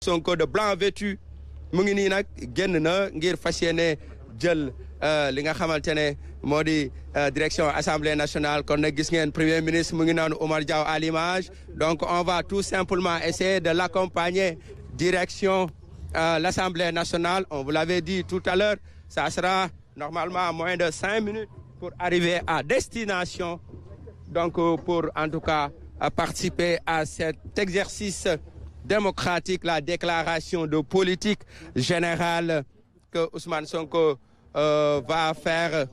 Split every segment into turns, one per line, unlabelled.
Sonko de blanc vêtu mu ngi nii nag génn na ngir fas yéene jël li nga xamante ne moo di direction assemblée nationale kon nag gis ngeen premier ministre mu ngi noonu Oumar Diaw à l'image donc on va tout simplement essayer de l'accompagner direction l'assemblée nationale. On vous l'avait dit tout à l'heure, ça sera normalement à moins de 5 minutes pour arriver à destination, donc pour en tout cas participer à cet exercice démocratique, la déclaration de politique générale que Ousmane Sonko va faire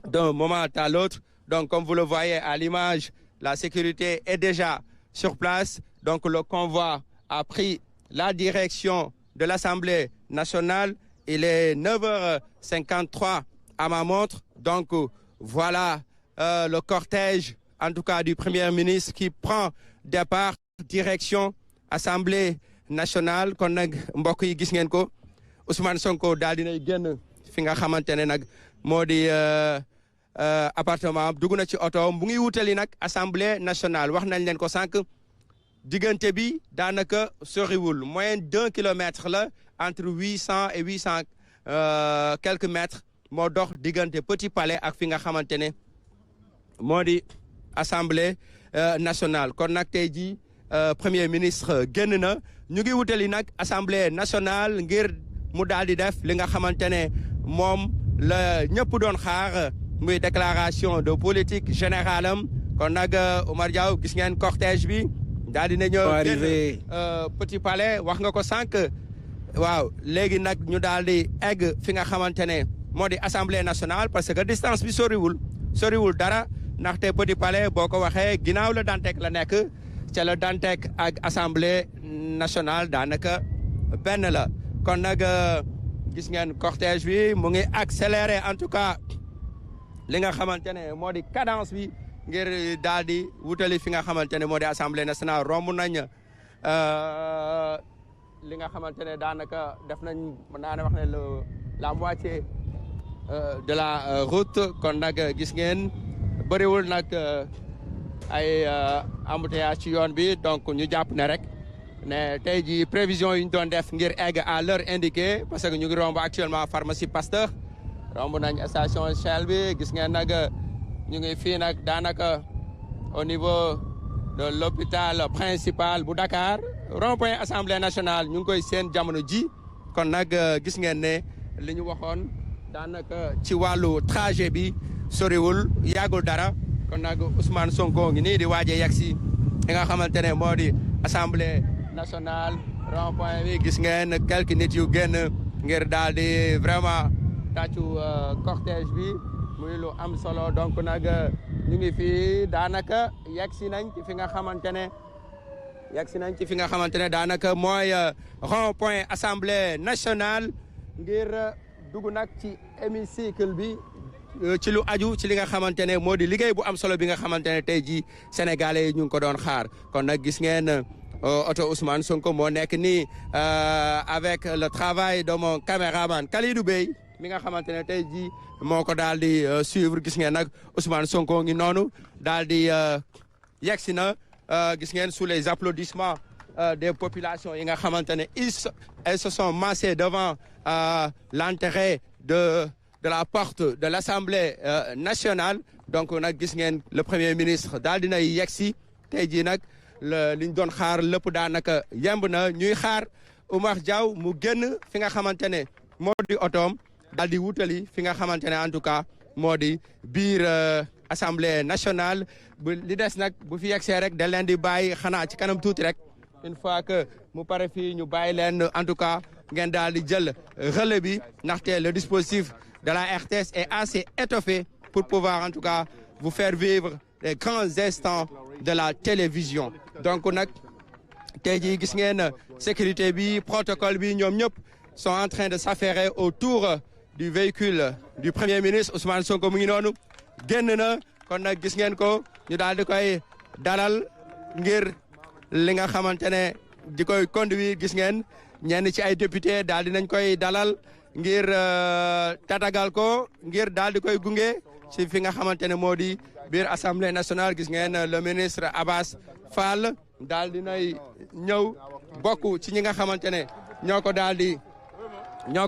d'un moment à l'autre. Donc comme vous le voyez à l'image, la sécurité est déjà sur place. Donc le convoi a pris la direction de l'Assemblée nationale. Il est 9h53 à ma montre. Donc voilà le cortège, en tout cas du Premier ministre, qui prend départ direction Assemblée nationale. Kon nag mbokk yi gis ngeen ko Ousmane Sonko daal dinay génn fi nga xamante ne nag moo di appartement dugg na ci oto mu ngi wutali nag Assemblée nationale. Wax nañ leen ko sànq diggante bi daanaka soriwul moyenne d'1 kilomètre la entre 800 et 800 quelques mètres moo dox diggante Petit Palais ak fi nga xamante ne moo di Assemblée nationale. Kon nag tey jii Premier ministre génn na ñu ngi wutali nag Assemblée nationale ngir mu daal di def li nga xamante ne moom la ñëpp doon xaar muy déclaration de politique générale am. Kon nag Oumar Diaw gis ngeen cortège bi daal di nañu génn Petit Palais wax nga ko sànq. Waaw léegi nag ñu daal di egg fi nga xamante ne moo di Assemblée nationale parce que distance bi soriwul dara ndaxte Petit Palais boo ko waxee ginnaaw la Dantec la nekk. ca la Dantec ak Assemblée nationale daanaka benn la kon nag gis ngeen cortège bi mu ngi accéléré en tout cas li nga xamante ne moo di cadence bi ngir daal di wutali fi nga xamante ne moo di Assemblée nationale. Romb nañ li nga xamante ne daanaka def nañ mën naa ne wax ne la moitié de la route kon nag gis ngeen bëriwul nag ay embouteillage ci yoon bi donc ñu jàpp ne rek ne tey jii prévision yi ñu doon def ngir egg à l'heure indiquée parce que ñu ngi romb actuellement pharmacie Pasteur romb nañ station Shell bi gis ngeen nag ñu ngi fii nag daanaka au niveau de l'hôpital principal bu Dakar rond-point Assemblée nationale ñu ngi koy seen jamono ji kon nag gis ngeen ne li ñu waxoon daanaka ci wàllu trajet bi soriwul yàggul dara. kon nag Ousmane Sonko ngi nii di waaje yegg si li nga xamante ne moo di Assemblée nationale rond-point bi gis ngeen quelques nit yu génn ngir daal di vraiment tàccu cortège bi muy lu am solo donc nag ñu ngi fii daanaka yegg si nañ ci fi nga xamante ne daanaka mooy rond-point Assemblée nationale ngir dugg nag ci hémicycle bi. ci lu aju ci li nga xamante ne moo di liggéey bu am solo bi nga xamante ne tey jii sénégalais yi ñu ngi ko doon xaar kon nag gis ngeen oto Ousmane Sonko moo nekk nii avec le travail de mon caméraman Kalidou Bey mi nga xamante ne tey jii moo ko daal di suivre gis ngeen nag Ousmane Sonko ngi noonu daal di yegsi na gis ngeen sous les applaudissements des populations yi nga xamante ne elles se sont massées devant l'entrée de la porte de l'Assemblée nationale donc nag gis ngeen le premier ministre daal dinay yegsi tey jii nag li ñu doon xaar lépp daanaka yemb na ñuy xaar Oumar Diaw mu génn fi nga xamante ne moo di otoom daal di wutali fi nga xamante ne en tout cas moo di biir Assemblée nationale li des nag bu fi yegsee rek da leen di bàyyi xanaa ci kanam tuuti rek une fois que mu pare fii ñu bàyyi leen en tout cas ngeen daal di jël relais bi ndaxte le dispositif de la RTS est assez étoffé pour pouvoir en tout cas vous faire vivre les grands instants de la télévision donc nag tey jii gis ngeen sécurité bi protocole bi ñoom ñëpp sont en train de s'affairer autour du véhicule du Premier ministre Ousmane Sonko mu ngi noonu génn na kon nag gis ngeen ko ñu daal di koy dalal ngir li nga xamante ne di koy conduire gis ngeen ñenn ci ay député daal di nañ koy dalal ngir tatagal ko ngir daal di koy gunge ci fi nga xamante ne moo di biir Assemblée nationale gis ngeen le ministre Abass Fall daal di nay ñëw bokk ci ñi nga xamante ne ñoo ko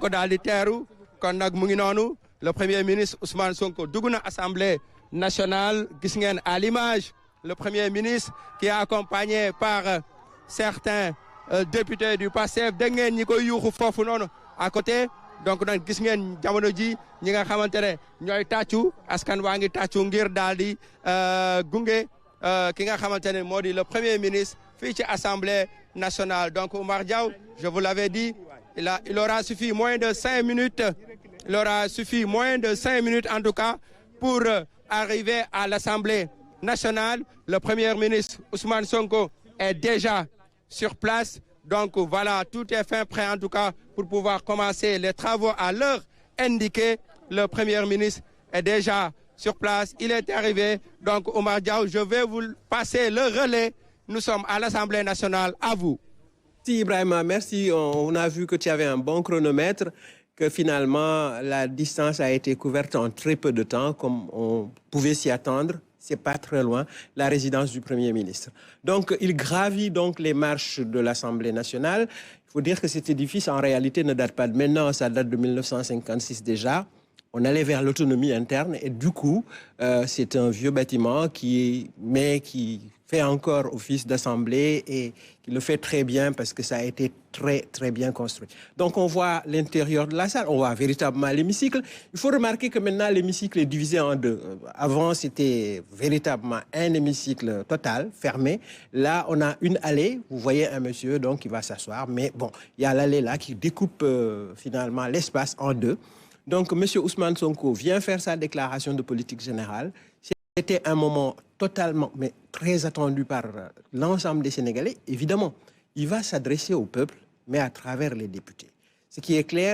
daal di teeru kon nag mu ngi noonu le premier ministre Ousmane Sonko dugg na assemblée nationale gis ngeen à l'image le premier ministre qui est accompagné par certains députés du PASTEF dégg ngeen ñi koy yuuxu foofu noonu à côté donc nag gis ngeen jamono ji ñi nga xamante ne ñooy tàccu askan waa ngi tàccu ngir daal di gunge ki nga xamante ne moo di le premier ministre fii ci assemblée nationale donc Oumar Diaw je vous l'avais dit il aura suffi moins de 5 minutes il aura suffi moins de 5 minutes en tout cas pour arriver à l'assemblée nationale le premier ministre Ousmane Sonko est déjà sur place donc voilà tout est fin prêt en tout cas pour pouvoir commencer les travaux à l'heure indiquée le premier ministre est déjà sur place il est arrivé donc Oumar Diaw je vais vous passer le relais nous sommes à l'Assemblée nationale à vous.
Merci Ibrahima, merci. On a vu que tu avais un bon chronomètre, que finalement la distance a été couverte en très peu de temps, comme on pouvait s'y attendre. C'est pas très loin, la résidence du Premier ministre. Donc, il gravit donc les marches de l'Assemblée nationale. Il faut dire que cet édifice, en réalité, ne date pas de maintenant, ça date de 1956 déjà. On allait vers l'autonomie interne et du coup, c'est un vieux bâtiment qui fait encore office d'assemblée et qui le fait très bien parce que ça a été très, très bien construit. Donc, on voit l'intérieur de la salle, on voit véritablement l'hémicycle. Il faut remarquer que maintenant, l'hémicycle est divisé en deux. Avant, c'était véritablement un hémicycle total, fermé. Là, on a une allée. Vous voyez un monsieur donc, qui va s'asseoir. Mais bon, il y a l'allée là qui découpe finalement l'espace en deux. Donc, M. Ousmane Sonko vient faire sa déclaration de politique générale. C'était un moment totalement, mais très attendu par l'ensemble des Sénégalais. Évidemment, il va s'adresser au peuple, mais à travers les députés. Ce qui est clair,